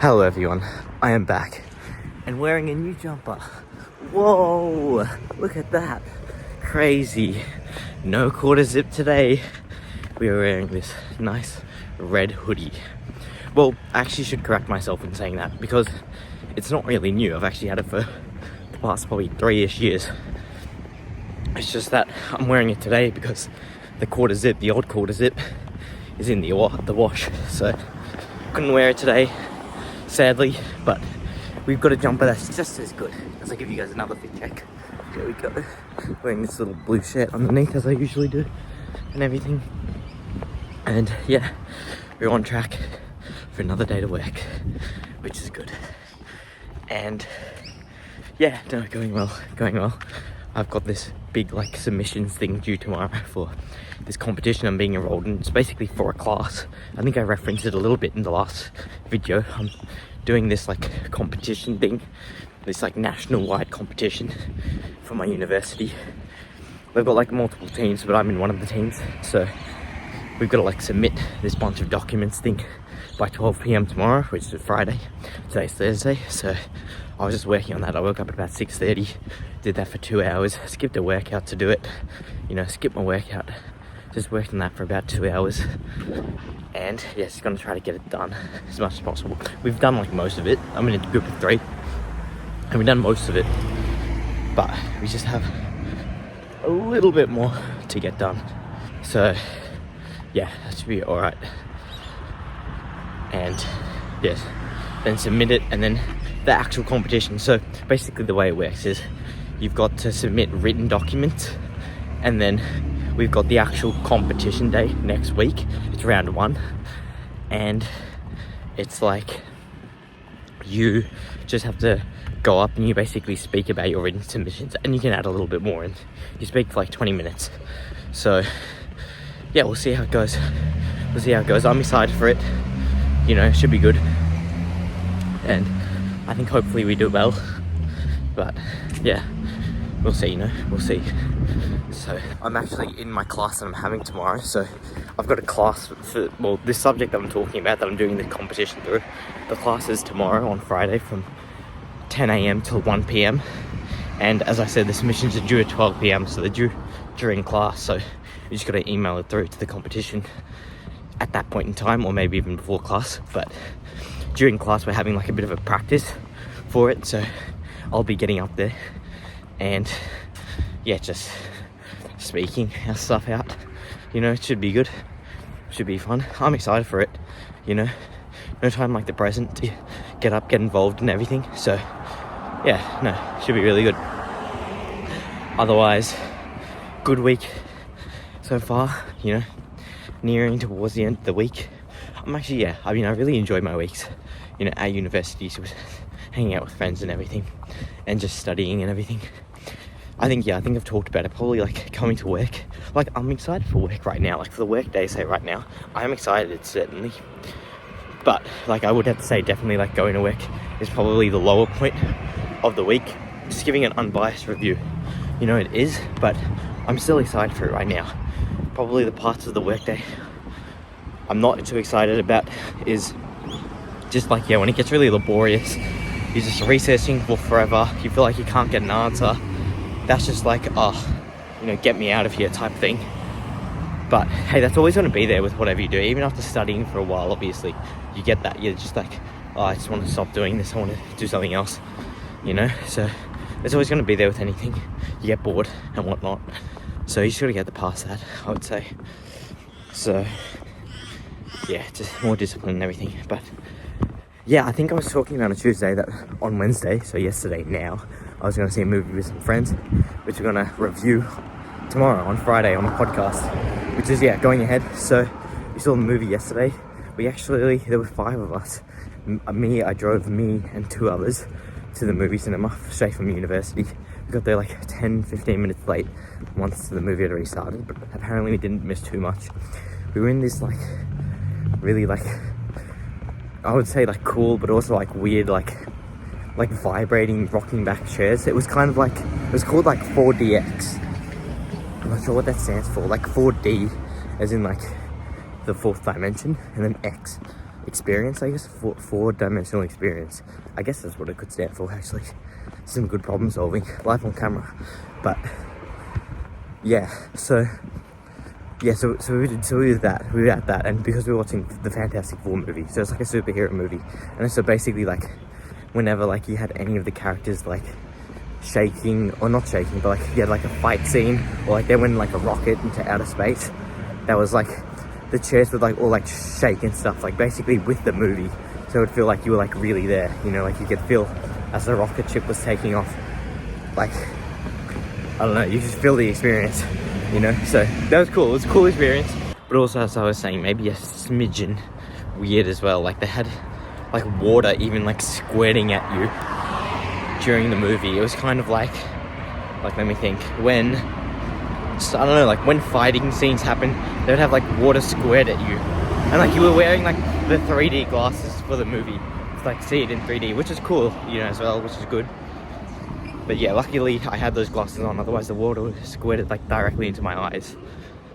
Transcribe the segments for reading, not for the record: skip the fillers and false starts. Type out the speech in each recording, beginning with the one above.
Hello everyone, I am back and wearing a new jumper. Whoa, look at that. Crazy. No quarter zip today. We are wearing this nice red hoodie. Well, I actually should correct myself in saying that because it's not really new. I've actually had it for the past probably 3-ish years. It's just that I'm wearing it today because the quarter zip, the old quarter zip, is in the wash. So couldn't wear it today, sadly, but we've got a jumper that's just as good. As I give you guys another fit check. There we go. Wearing this little blue shirt underneath as I usually do and everything. And yeah, we're on track for another day to work, which is good. And yeah, no, going well. I've got this big like submissions thing due tomorrow for this competition I'm being enrolled in. It's basically for a class. I think I referenced it a little bit in the last video. I'm doing this like competition thing, this like national wide competition for my university. They've got like multiple teams, but I'm in one of the teams. So we've got to like submit this bunch of documents thing by 12 p.m. tomorrow, which is Friday. Today's Thursday, so I was just working on that. I woke up at about 6:30, did that for 2 hours, skipped a workout to do it. Skipped my workout, just worked on that for about 2 hours. And yeah, just gonna try to get it done as much as possible. We've done like most of it. I'm in a group of 3, and we've done most of it, but we just have a little bit more to get done. So yeah, that should be all right. And yes, then submit it, and then the actual competition. So basically the way it works is you've got to submit written documents, and then we've got the actual competition day next week. It's round 1, and it's like you just have to go up and you basically speak about your written submissions, and you can add a little bit more, and you speak for like 20 minutes. So yeah, we'll see how it goes. I'm excited for it. It should be good, and I think hopefully we do well, but yeah, we'll see. We'll see. So I'm actually in my class that I'm having tomorrow. So I've got a class for this subject that I'm talking about, that I'm doing the competition through. The class is tomorrow on Friday from 10 a.m. till 1 p.m. and as I said, the submissions are due at 12 p.m. so they're due during class, so you just got to email it through to the competition at that point in time, or maybe even before class. But during class we're having like a bit of a practice for it, so I'll be getting up there and yeah, just speaking our stuff out. It should be good, should be fun. I'm excited for it. No time like the present to get up, get involved in everything. So yeah, no, should be really good. Otherwise, good week so far. Nearing towards the end of the week. I really enjoy my weeks at university, so hanging out with friends and everything, and just studying and everything. I think I've talked about it, probably like coming to work. Like, I'm excited for work right now, like for the work day, say right now I am excited, certainly, but like I would have to say definitely like going to work is probably the lower point of the week. Just giving an unbiased review, it is, but I'm still excited for it right now. Probably the parts of the workday I'm not too excited about is just like, when it gets really laborious, you're just researching for forever, you feel like you can't get an answer. That's just like, get me out of here type thing. But hey, that's always going to be there with whatever you do. Even after studying for a while, obviously you get that. You're just like, I just want to stop doing this, I want to do something else, so it's always going to be there with anything. You get bored and whatnot, so you just got to get past that, I would say. So yeah, just more discipline and everything. But yeah, I think I was talking about on Tuesday that on Wednesday, so yesterday now, I was going to see a movie with some friends, which we're going to review tomorrow on Friday on the podcast, which is going ahead. So we saw the movie yesterday. There were 5 of us. I drove me and 2 others to the movie cinema straight from university. We got there like 10-15 minutes late once the movie had already started, but apparently we didn't miss too much. We were in this like really like, I would say like cool, but also like weird, like vibrating rocking back chairs. It was kind of like, it was called like 4DX. I'm not sure what that stands for. Like 4D as in like the 4th dimension, and then X experience, I guess. Four-dimensional experience. I guess that's what it could stand for, actually. Some good problem solving, live on camera. But yeah, so we were at that, and because we were watching the Fantastic Four movie, so it's like a superhero movie, and so basically like whenever like you had any of the characters like shaking, or not shaking, but like you had like a fight scene, or like they went in like a rocket into outer space, that was like the chairs would like all like shake and stuff, like basically with the movie, so it would feel like you were like really there, you know, like you could feel as the rocket ship was taking off, like I don't know, you just feel the experience, you know. So that was cool. It was a cool experience, but also, as I was saying, maybe a smidgen weird as well. Like they had like water even like squirting at you during the movie. It was kind of like let me think, when I don't know, like when fighting scenes happen, they would have like water squirt at you, and like you were wearing like the 3D glasses for the movie to like see it in 3D, which is cool, you know, as well, which is good. But yeah, luckily I had those glasses on, otherwise the water would have squirted like directly into my eyes.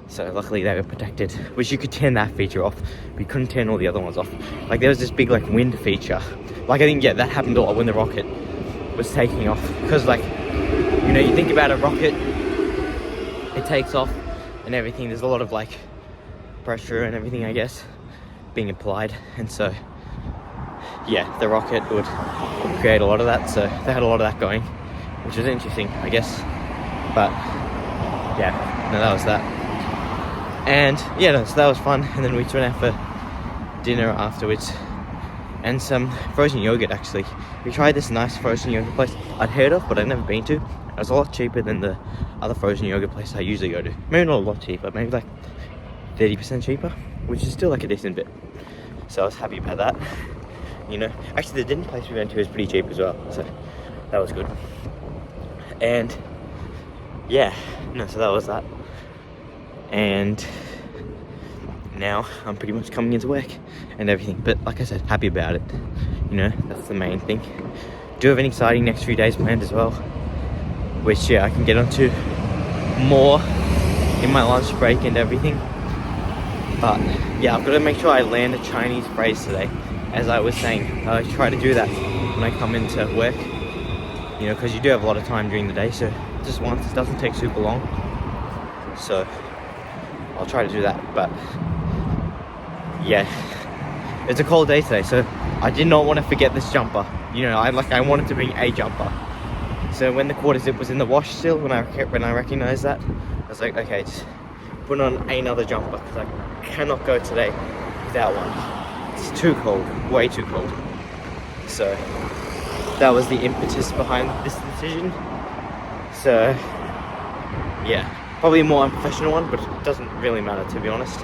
So luckily they were protected, which you could turn that feature off, but you couldn't turn all the other ones off. Like there was this big like wind feature. Like I think, yeah, that happened a lot when the rocket was taking off. Because like, you know, you think about a rocket, it takes off and everything, there's a lot of like pressure and everything, I guess, being applied. And so, yeah, the rocket would create a lot of that. So they had a lot of that going, which was interesting, I guess. But yeah, no, that was that. And yeah, no, so that was fun. And then we went out for dinner afterwards, and some frozen yogurt. Actually, we tried this nice frozen yogurt place I'd heard of, but I'd never been to. It was a lot cheaper than the other frozen yogurt place I usually go to. Maybe not a lot cheaper, maybe like 30% cheaper, which is still like a decent bit. So I was happy about that, you know. Actually, the dinner place we went to was pretty cheap as well, so that was good. And yeah, no, so that was that. And now I'm pretty much coming into work and everything, but like I said, happy about it, you know. That's the main thing. Do have an exciting next few days planned as well, which yeah, I can get onto more in my lunch break and everything. But yeah, I've got to make sure I land a Chinese phrase today, as I was saying. I try to do that when I come into work, you know, because you do have a lot of time during the day, so just once, it doesn't take super long, so I'll try to do that. But yeah, it's a cold day today, so I did not want to forget this jumper, you know. I wanted to bring a jumper, so when the quarter zip was in the wash still, when I recognized that, I was like, okay, just put on another jumper, because I cannot go today without one. It's too cold, way too cold. So that was the impetus behind this decision. So yeah, probably a more unprofessional one, but it doesn't really matter, to be honest.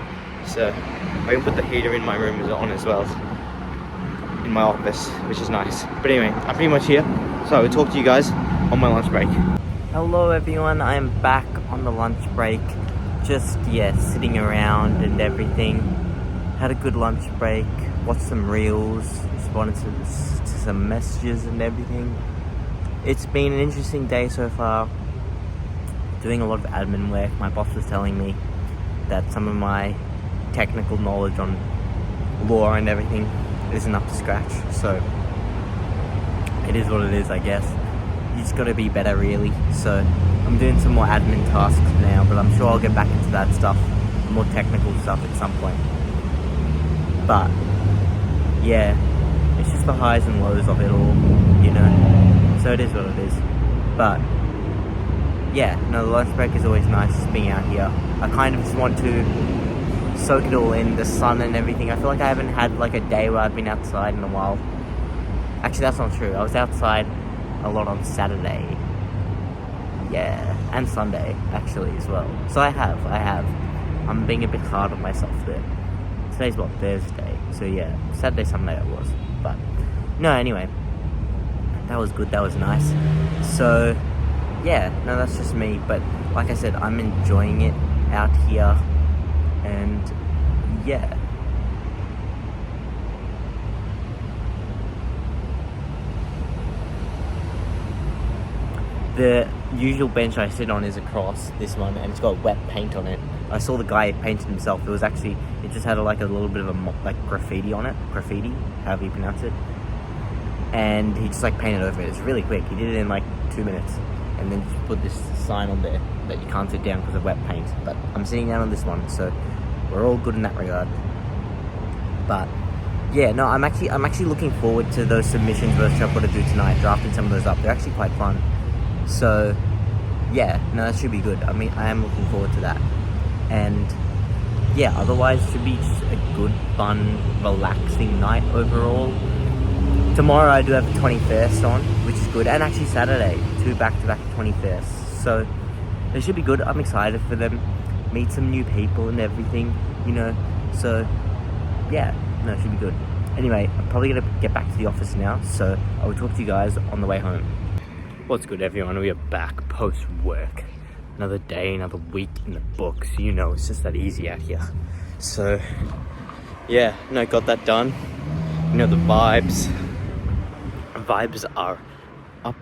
So I can put the heater in my room on as well, in my office, which is nice. But anyway, I'm pretty much here, so I will talk to you guys on my lunch break. Hello everyone, I am back on the lunch break. Just, yeah, sitting around and everything. Had a good lunch break, watched some reels, responded to some messages and everything. It's been an interesting day so far. Doing a lot of admin work. My boss was telling me that some of my technical knowledge on law and everything isn't up to scratch. So it is what it is, I guess. You just gotta be better, really. So I'm doing some more admin tasks now, but I'm sure I'll get back into that stuff, more technical stuff at some point. But yeah, it's just the highs and lows of it all, you know. So it is what it is. But yeah, no, the lunch break is always nice, just being out here. I kind of just want to soak it all in, the sun and everything. I feel like I haven't had like a day where I've been outside in a while. Actually, that's not true. I was outside a lot on Saturday. Yeah, and Sunday, actually, as well. So I have. I'm being a bit hard on myself there. Today's what, Thursday? So yeah, Saturday, Sunday it was. But no, anyway, that was good, that was nice. So yeah, no, that's just me. But like I said, I'm enjoying it out here, and yeah. The usual bench I sit on is across this one, and it's got wet paint on it. I saw the guy painted himself. It just had a little bit of a graffiti on it. Graffiti, however you pronounce it. And he just painted over it. It's really quick. He did it in 2 minutes. And then just put this sign on there that you can't sit down because of wet paint. But I'm sitting down on this one, so we're all good in that regard. But yeah, no, I'm actually looking forward to those submissions which I've got to do tonight, drafting some of those up. They're actually quite fun. So yeah, no, that should be good. I mean, I am looking forward to that. And yeah, otherwise it should be just a good, fun, relaxing night overall. Tomorrow I do have the 21st on, which is good, and actually Saturday, 2 back-to-back 21st. So they should be good. I'm excited for them. Meet some new people and everything, So yeah, no, it should be good. Anyway, I'm probably gonna get back to the office now, so I will talk to you guys on the way home. What's good, everyone? We are back post-work. Another day, another week in the books. It's just that easy out here. So yeah, no, got that done. The vibes are up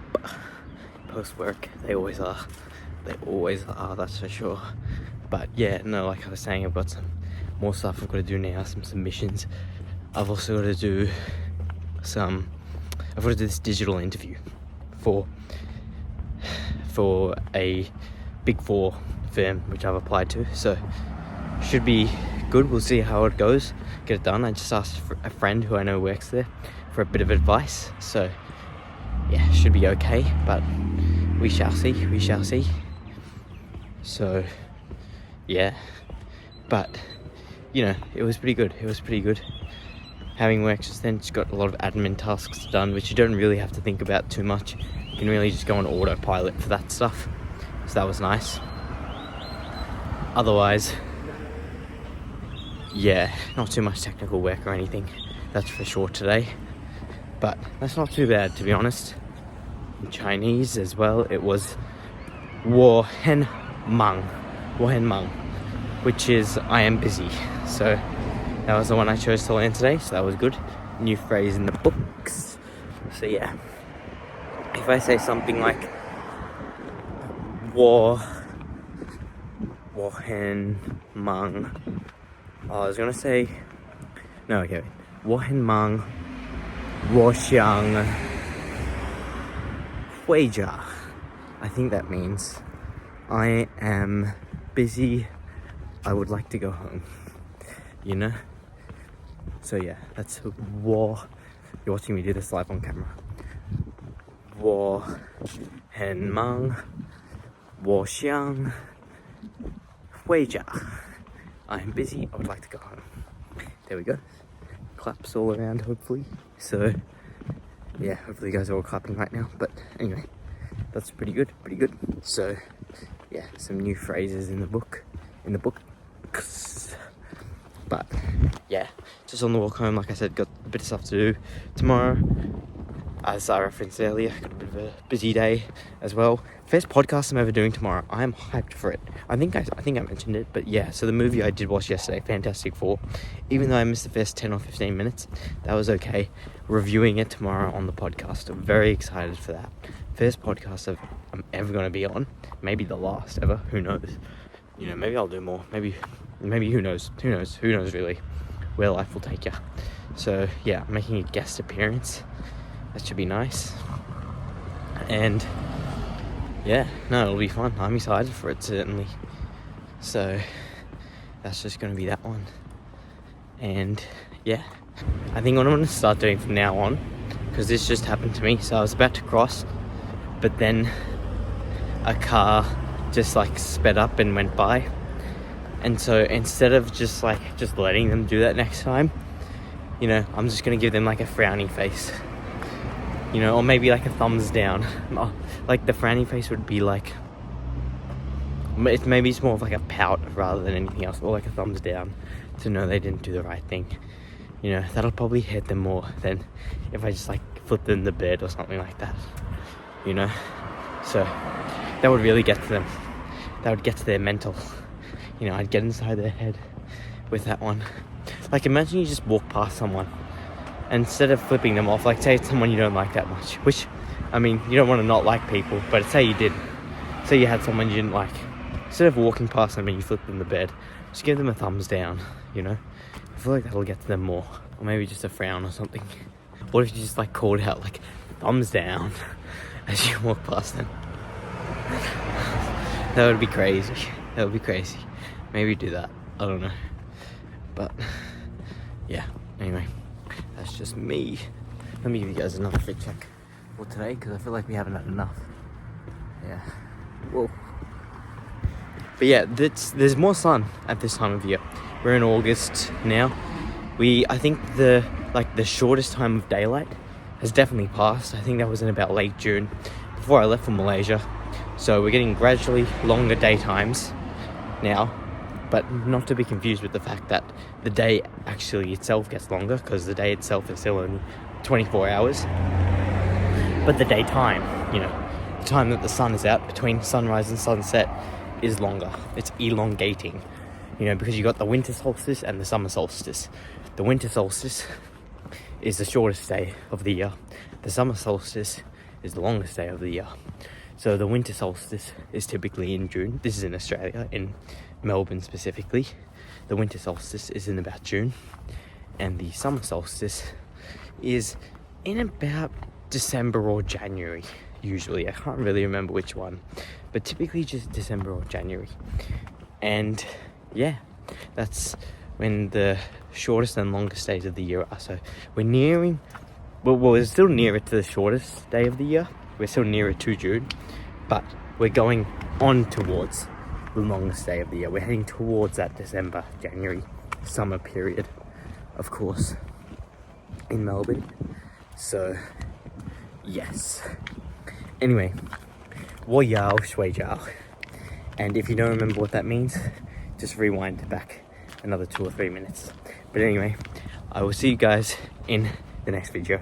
post-work. They always are, that's for sure. But yeah, no, like I was saying, I've got some more stuff I've got to do now, some submissions. I've also got to do this digital interview for a Big 4 firm which I've applied to, so should be good. We'll see how it goes, get it done. I just asked a friend who I know works there for a bit of advice, so yeah, should be okay, but we shall see. So yeah, but it was pretty good. Having worked just then, just got a lot of admin tasks done, which you don't really have to think about too much. You can really just go on autopilot for that stuff, so that was nice. Otherwise, yeah, not too much technical work or anything, that's for sure today, but that's not too bad, to be honest. In Chinese as well, it was 我很忙, which is I am busy. So that was the one I chose to learn today, so that was good. New phrase in the books. So yeah, if I say something like 我很忙, I was gonna say, no, okay, 我很忙, 我想回家. I think that means I am busy, I would like to go home, So yeah, that's 我. You're watching me do this live on camera. 我很忙, 我想回家. I am busy, I would like to go home. There we go. Claps all around, hopefully. So yeah, hopefully you guys are all clapping right now. But anyway, that's pretty good. So yeah, some new phrases in the books. But yeah, just on the walk home, like I said, got a bit of stuff to do tomorrow. As I referenced earlier, got a bit of a busy day as well. First podcast I'm ever doing tomorrow. I am hyped for it. I think I mentioned it, but yeah. So the movie I did watch yesterday, Fantastic Four, even though I missed the first 10 or 15 minutes, that was okay. Reviewing it tomorrow on the podcast. I'm very excited for that. First podcast I'm ever going to be on. Maybe the last ever. Who knows? Maybe I'll do more. Maybe who knows? Who knows really where life will take you. So yeah, I'm making a guest appearance. That should be nice. And yeah, no, it'll be fun. I'm excited for it, certainly. So that's just going to be that one. And yeah, I think what I'm going to start doing from now on, because this just happened to me. So I was about to cross, but then a car just sped up and went by. And so instead of just letting them do that next time, I'm just going to give them a frowny face. Or maybe a thumbs down. The frowny face would be maybe it's more of a pout rather than anything else, or a thumbs down to know they didn't do the right thing. That'll probably hit them more than if I just flip them the bird or something like that. So that would really get to them. That would get to their mental. I'd get inside their head with that one. Imagine you just walk past someone, and instead of flipping them off, say it's someone you don't like that much, which, you don't want to not like people, but say you did. Say you had someone you didn't like, instead of walking past them and you flip them the bed, just give them a thumbs down, you know? I feel like that'll get to them more. Or maybe just a frown or something. What if you just like called out like thumbs down as you walk past them? That would be crazy. That would be crazy. Maybe do that. I don't know. But yeah, anyway, that's just me. Let me give you guys another fit check for today because I feel like we haven't had enough. Yeah. Whoa. But yeah, there's more sun at this time of year. We're in August now. I think the shortest time of daylight has definitely passed. I think that was in about late June, before I left for Malaysia. So we're getting gradually longer daytimes now, but not to be confused with the fact that the day actually itself gets longer, because the day itself is still only 24 hours. But the daytime, you know, the time that the sun is out between sunrise and sunset is longer. It's elongating, you know, because you got the winter solstice and the summer solstice. The winter solstice is the shortest day of the year. The summer solstice is the longest day of the year. So the winter solstice is typically in June. This is in Australia, in Melbourne specifically. The winter solstice is in about June, and the summer solstice is in about December or January, usually. I can't really remember which one, but typically just December or January. And yeah, that's when the shortest and longest days of the year are. So we're nearing, well, we're still nearer to the shortest day of the year. We're still nearer to June, but we're going on towards the longest day of the year. We're heading towards that December, January summer period, of course, in Melbourne. So yes. Anyway, wo yao shui jiao. And if you don't remember what that means, just rewind back another 2 or 3 minutes. But anyway, I will see you guys in the next video.